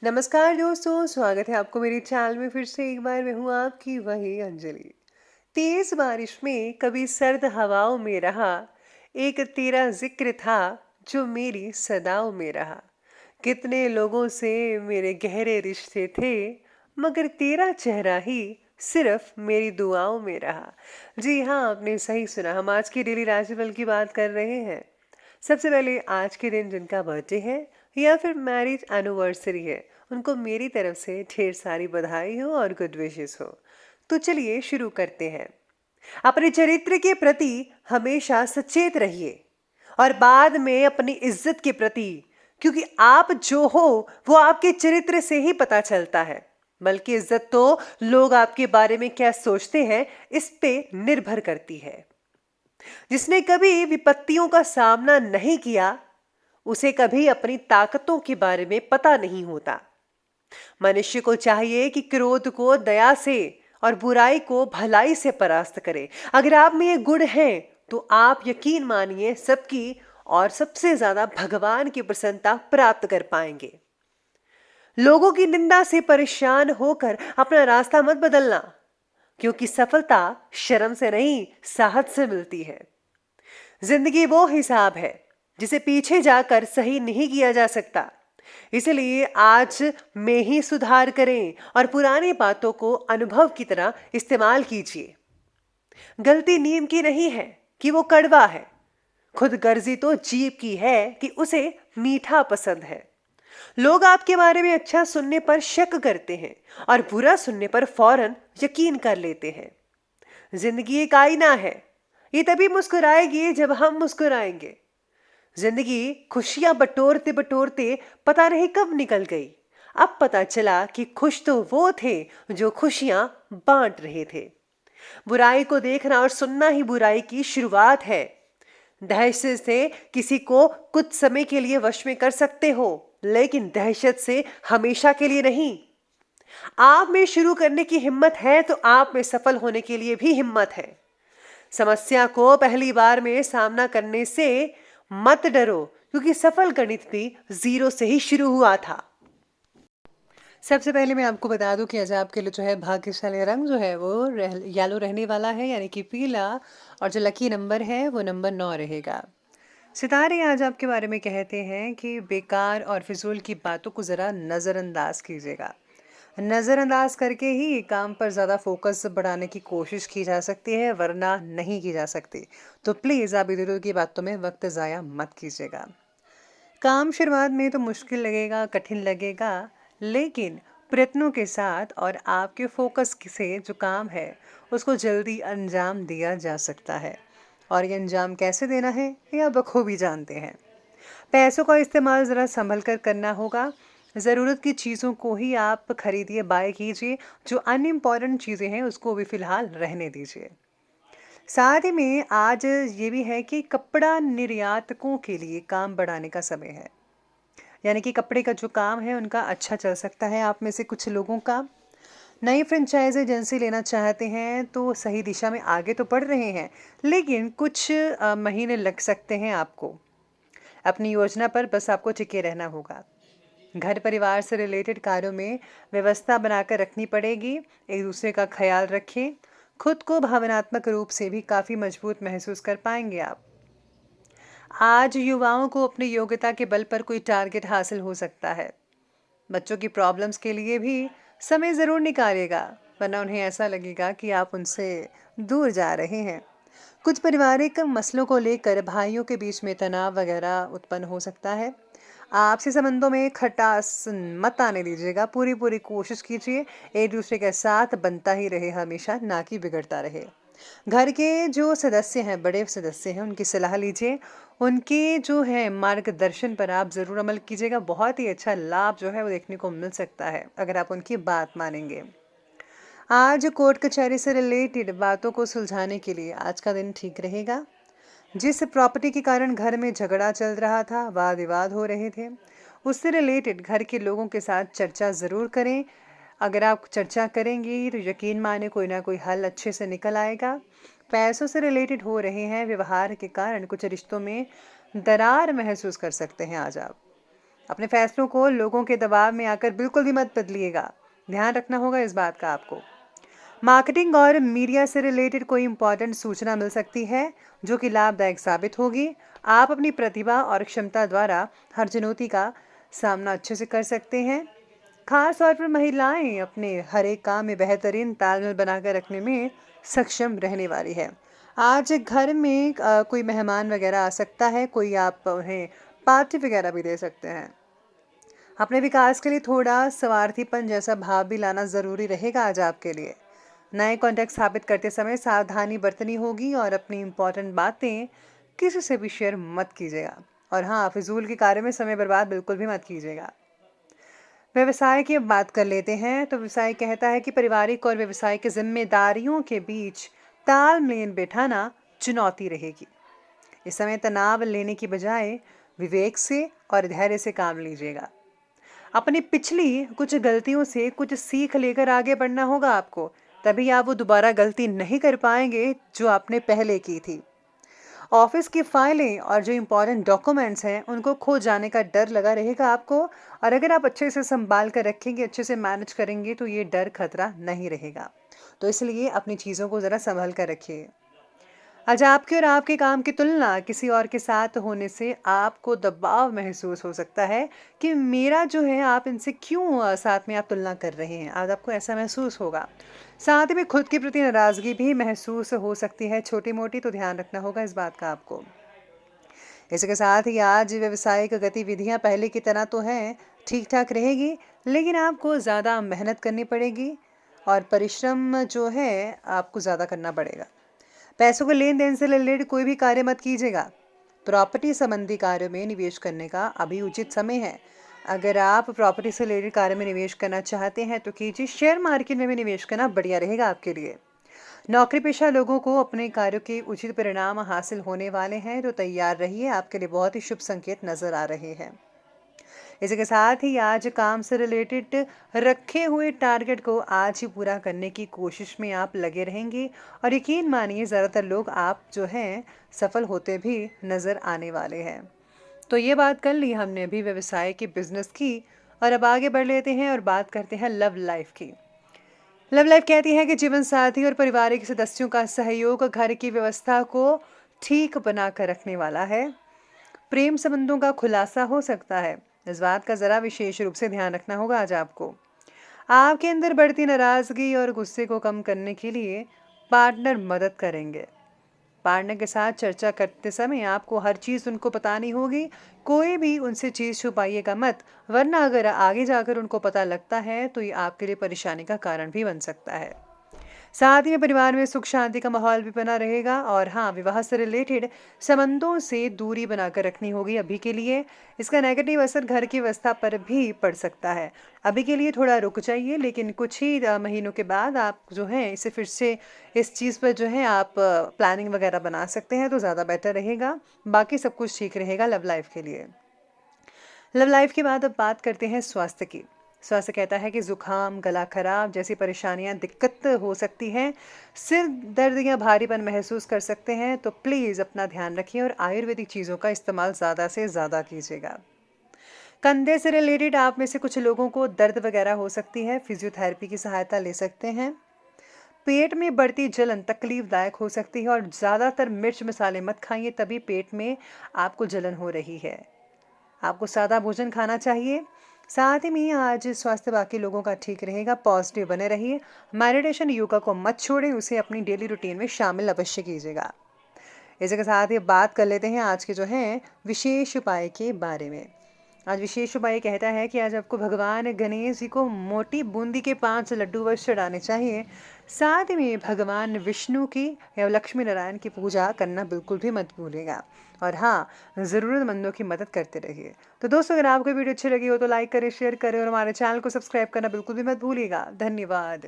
नमस्कार दोस्तों, स्वागत है आपको मेरे चैनल में। फिर से एक बार मैं हूँ आपकी वही अंजलि। तेज बारिश में कभी सर्द हवाओं में रहा, एक तेरा जिक्र था जो मेरी सदाओं में रहा। कितने लोगों से मेरे गहरे रिश्ते थे, मगर तेरा चेहरा ही सिर्फ मेरी दुआओं में रहा। जी हाँ, आपने सही सुना। हम आज की डेली राशिफल की बात कर रहे हैं। सबसे पहले आज के दिन जिनका बर्थडे है या फिर मैरिज एनिवर्सरी है, उनको मेरी तरफ से ढेर सारी बधाई हो और गुड विशेस हो। तो चलिए शुरू करते हैं। अपने चरित्र के प्रति हमेशा सचेत रहिए और बाद में अपनी इज्जत के प्रति, क्योंकि आप जो हो वो आपके चरित्र से ही पता चलता है। बल्कि इज्जत तो लोग आपके बारे में क्या सोचते हैं इस पे निर्भर करती है। जिसने कभी विपत्तियों का सामना नहीं किया, उसे कभी अपनी ताकतों के बारे में पता नहीं होता। मनुष्य को चाहिए कि क्रोध को दया से और बुराई को भलाई से परास्त करे। अगर आप में ये गुण है तो आप यकीन मानिए सबकी और सबसे ज्यादा भगवान की प्रसन्नता प्राप्त कर पाएंगे। लोगों की निंदा से परेशान होकर अपना रास्ता मत बदलना, क्योंकि सफलता शर्म से नहीं, साहस से मिलती है। जिंदगी वो हिसाब है जिसे पीछे जाकर सही नहीं किया जा सकता। इसलिए आज में ही सुधार करें और पुरानी बातों को अनुभव की तरह इस्तेमाल कीजिए। गलती नीम की नहीं है कि वो कड़वा है, खुद गर्जी तो जीभ की है कि उसे मीठा पसंद है। लोग आपके बारे में अच्छा सुनने पर शक करते हैं और बुरा सुनने पर फौरन यकीन कर लेते हैं। जिंदगी एक आईना है, ये तभी मुस्कुराएगी जब हम मुस्कुराएंगे। जिंदगी खुशियां बटोरते बटोरते पता नहीं कब निकल गई। अब पता चला कि खुश तो वो थे जो खुशियां बांट रहे थे। बुराई को देखना और सुनना ही बुराई की शुरुआत है। दहशत से किसी को कुछ समय के लिए वश में कर सकते हो, लेकिन दहशत से हमेशा के लिए नहीं। आप में शुरू करने की हिम्मत है तो आप में सफल होने के लिए भी हिम्मत है। समस्या को पहली बार में सामना करने से मत डरो, क्योंकि सफल गणित भी जीरो से ही शुरू हुआ था। सबसे पहले मैं आपको बता दूं कि आज आपके लिए जो है भाग्यशाली रंग जो है वो येलो रहने वाला है, यानी कि पीला। और जो लकी नंबर है वो नंबर 9 रहेगा। सितारे आज आपके बारे में कहते हैं कि बेकार और फिजूल की बातों को ज़रा नज़रअंदाज कीजिएगा। नज़रअंदाज करके ही काम पर ज़्यादा फोकस बढ़ाने की कोशिश की जा सकती है, वरना नहीं की जा सकती। तो प्लीज़ आप इधर उधर की बातों में वक्त ज़ाया मत कीजिएगा। काम शुरुआत में तो मुश्किल लगेगा, कठिन लगेगा, लेकिन प्रयत्नों के साथ और आपके फोकस से जो काम है उसको जल्दी अंजाम दिया जा सकता है। और ये अंजाम कैसे देना है ये आप बखूबी जानते हैं। पैसों का इस्तेमाल ज़रा संभल कर करना होगा। ज़रूरत की चीज़ों को ही आप खरीदिए, बाय कीजिए। जो अनइम्पॉर्टेंट चीज़ें हैं उसको भी फ़िलहाल रहने दीजिए। साथ ही में आज ये भी है कि कपड़ा निर्यातकों के लिए काम बढ़ाने का समय है। यानी कि कपड़े का जो काम है उनका अच्छा चल सकता है। आप में से कुछ लोगों का नई फ्रेंचाइज एजेंसी लेना चाहते हैं तो सही दिशा में आगे तो बढ़ रहे हैं, लेकिन कुछ महीने लग सकते हैं आपको। अपनी योजना पर बस आपको टिके रहना होगा। घर परिवार से रिलेटेड कार्यों में व्यवस्था बनाकर रखनी पड़ेगी। एक दूसरे का ख्याल रखें। खुद को भावनात्मक रूप से भी काफ़ी मजबूत महसूस कर पाएंगे आप। आज युवाओं को अपनी योग्यता के बल पर कोई टारगेट हासिल हो सकता है। बच्चों की प्रॉब्लम्स के लिए भी समय ज़रूर निकालिएगा, वरना उन्हें ऐसा लगेगा कि आप उनसे दूर जा रहे हैं। कुछ पारिवारिक मसलों को लेकर भाइयों के बीच में तनाव वगैरह उत्पन्न हो सकता है। आपसी संबंधों में खटास मत आने दीजिएगा। पूरी पूरी कोशिश कीजिए एक दूसरे के साथ बनता ही रहे हमेशा, ना कि बिगड़ता रहे। घर के जो सदस्य हैं, बड़े सदस्य हैं, उनकी सलाह लीजिए। उनके जो है मार्गदर्शन पर आप ज़रूर अमल कीजिएगा। बहुत ही अच्छा लाभ जो है वो देखने को मिल सकता है अगर आप उनकी बात मानेंगे। आज कोर्ट कचहरी से रिलेटेड बातों को सुलझाने के लिए आज का दिन ठीक रहेगा। जिस प्रॉपर्टी के कारण घर में झगड़ा चल रहा था, वाद विवाद हो रहे थे, उससे रिलेटेड घर के लोगों के साथ चर्चा ज़रूर करें। अगर आप चर्चा करेंगी तो यकीन माने कोई ना कोई हल अच्छे से निकल आएगा। पैसों से रिलेटेड हो रहे हैं व्यवहार के कारण कुछ रिश्तों में दरार महसूस कर सकते हैं आज आप। अपने फैसलों को लोगों के दबाव में आकर बिल्कुल भी मत बदलिएगा, ध्यान रखना होगा इस बात का आपको। मार्केटिंग और मीडिया से रिलेटेड कोई इंपॉर्टेंट सूचना मिल सकती है जो कि लाभदायक साबित होगी। आप अपनी प्रतिभा और क्षमता द्वारा हर चुनौती का सामना अच्छे से कर सकते हैं। खास तौर पर महिलाएं अपने हर एक काम में बेहतरीन तालमेल बनाकर रखने में सक्षम रहने वाली है। आज घर में कोई मेहमान वगैरह आ सकता है, कोई आप उन्हें पार्टी वगैरह भी दे सकते हैं। अपने विकास के लिए थोड़ा स्वार्थीपन जैसा भाव भी लाना ज़रूरी रहेगा आज आपके लिए। नए कॉन्टैक्ट स्थापित करते समय सावधानी बरतनी होगी और अपनी इम्पोर्टेंट बातें किसी से भी शेयर मत कीजिएगा। और हाँ, फिजूल के कार्य में समय बर्बाद बिल्कुल भी मत कीजिएगा। व्यवसाय की अब बात कर लेते हैं। तो व्यवसाय कहता है कि पारिवारिक और व्यवसायिक जिम्मेदारियों के बीच तालमेल बैठाना चुनौती रहेगी। इस समय तनाव लेने की बजाय विवेक से और धैर्य से काम लीजिएगा। अपनी पिछली कुछ गलतियों से कुछ सीख लेकर आगे बढ़ना होगा आपको, तभी आप वो दोबारा गलती नहीं कर पाएंगे जो आपने पहले की थी। ऑफिस की फाइलें और जो इम्पोर्टेंट डॉक्यूमेंट्स हैं उनको खो जाने का डर लगा रहेगा आपको, और अगर आप अच्छे से संभाल कर रखेंगे, अच्छे से मैनेज करेंगे तो ये डर खतरा नहीं रहेगा। तो इसलिए अपनी चीज़ों को ज़रा संभाल कर रखिए। आज आपके और आपके काम की तुलना किसी और के साथ होने से आपको दबाव महसूस हो सकता है कि मेरा जो है, आप इनसे क्यों साथ में आप तुलना कर रहे हैं। आज आपको ऐसा महसूस होगा। साथ ही में खुद के प्रति नाराज़गी भी महसूस हो सकती है, छोटी मोटी, तो ध्यान रखना होगा इस बात का आपको। इसके साथ ही आज व्यावसायिक गतिविधियां पहले की तरह तो हैं, ठीक ठाक रहेगी, लेकिन आपको ज़्यादा मेहनत करनी पड़ेगी और परिश्रम जो है आपको ज़्यादा करना पड़ेगा। पैसों के लेन देन से रिलेटेड कोई भी कार्य मत कीजिएगा। प्रॉपर्टी संबंधी कार्यों में निवेश करने का अभी उचित समय है। अगर आप प्रॉपर्टी से रिलेटेड कार्य में निवेश करना चाहते हैं तो कीजिए। शेयर मार्केट में भी निवेश करना बढ़िया रहेगा आपके लिए। नौकरी पेशा लोगों को अपने कार्यों के उचित परिणाम हासिल होने वाले हैं, तो तैयार रहिए, आपके लिए बहुत ही शुभ संकेत नजर आ रहे हैं। इसके साथ ही आज काम से रिलेटेड रखे हुए टारगेट को आज ही पूरा करने की कोशिश में आप लगे रहेंगे, और यकीन मानिए ज़्यादातर लोग आप जो हैं सफल होते भी नज़र आने वाले हैं। तो ये बात कर ली हमने अभी व्यवसाय की, बिजनेस की, और अब आगे बढ़ लेते हैं और बात करते हैं लव लाइफ की। लव लाइफ कहती है कि जीवन साथी और पारिवारिक सदस्यों का सहयोग घर की व्यवस्था को ठीक बना कर रखने वाला है। प्रेम संबंधों का खुलासा हो सकता है, इस बात का ज़रा विशेष रूप से ध्यान रखना होगा आज आपको। आपके अंदर बढ़ती नाराज़गी और गुस्से को कम करने के लिए पार्टनर मदद करेंगे। पार्टनर के साथ चर्चा करते समय आपको हर चीज़ उनको बतानी होगी। कोई भी उनसे चीज़ छुपाइएगा मत, वरना अगर आगे जाकर उनको पता लगता है तो ये आपके लिए परेशानी का कारण भी बन सकता है। साथ ही में परिवार में सुख शांति का माहौल भी बना रहेगा। और हाँ, विवाह से रिलेटेड संबंधों से दूरी बनाकर रखनी होगी अभी के लिए। इसका नेगेटिव असर घर की व्यवस्था पर भी पड़ सकता है। अभी के लिए थोड़ा रुक जाइए, लेकिन कुछ ही महीनों के बाद आप जो है इसे फिर से इस चीज़ पर जो है आप प्लानिंग वगैरह बना सकते हैं, तो ज़्यादा बेटर रहेगा। बाकी सब कुछ ठीक रहेगा लव लाइफ के लिए। लव लाइफ के बाद अब बात करते हैं स्वास्थ्य की। स्वास्थ्य कहता है कि जुकाम, गला खराब जैसी परेशानियां दिक्कत हो सकती हैं। सिर दर्द या भारीपन महसूस कर सकते हैं, तो प्लीज़ अपना ध्यान रखिए और आयुर्वेदिक चीज़ों का इस्तेमाल ज़्यादा से ज़्यादा कीजिएगा। कंधे से रिलेटेड आप में से कुछ लोगों को दर्द वगैरह हो सकती है, फिजियोथेरेपी की सहायता ले सकते हैं। पेट में बढ़ती जलन तकलीफदायक हो सकती है, और ज़्यादातर मिर्च मसाले मत खाइए, तभी पेट में आपको जलन हो रही है। आपको सादा भोजन खाना चाहिए। साथ ही में आज स्वास्थ्य बाकी लोगों का ठीक रहेगा। पॉजिटिव बने रहिए। मेडिटेशन, योगा को मत छोड़ें, उसे अपनी डेली रूटीन में शामिल अवश्य कीजिएगा। इसी के साथ ही बात कर लेते हैं आज के जो है विशेष उपाय के बारे में। आज विशेष उपाय कहता है कि आज आपको भगवान गणेश जी को मोटी बूंदी के 5 लड्डू वश चढ़ाने चाहिए। साथ ही में भगवान विष्णु की या लक्ष्मी नारायण की पूजा करना बिल्कुल भी मत भूलिएगा। और हाँ, ज़रूरतमंदों की मदद करते रहिए। तो दोस्तों, अगर आपको वीडियो अच्छी लगी हो तो लाइक करें, शेयर करें, और हमारे चैनल को सब्सक्राइब करना बिल्कुल भी मत भूलिएगा। धन्यवाद।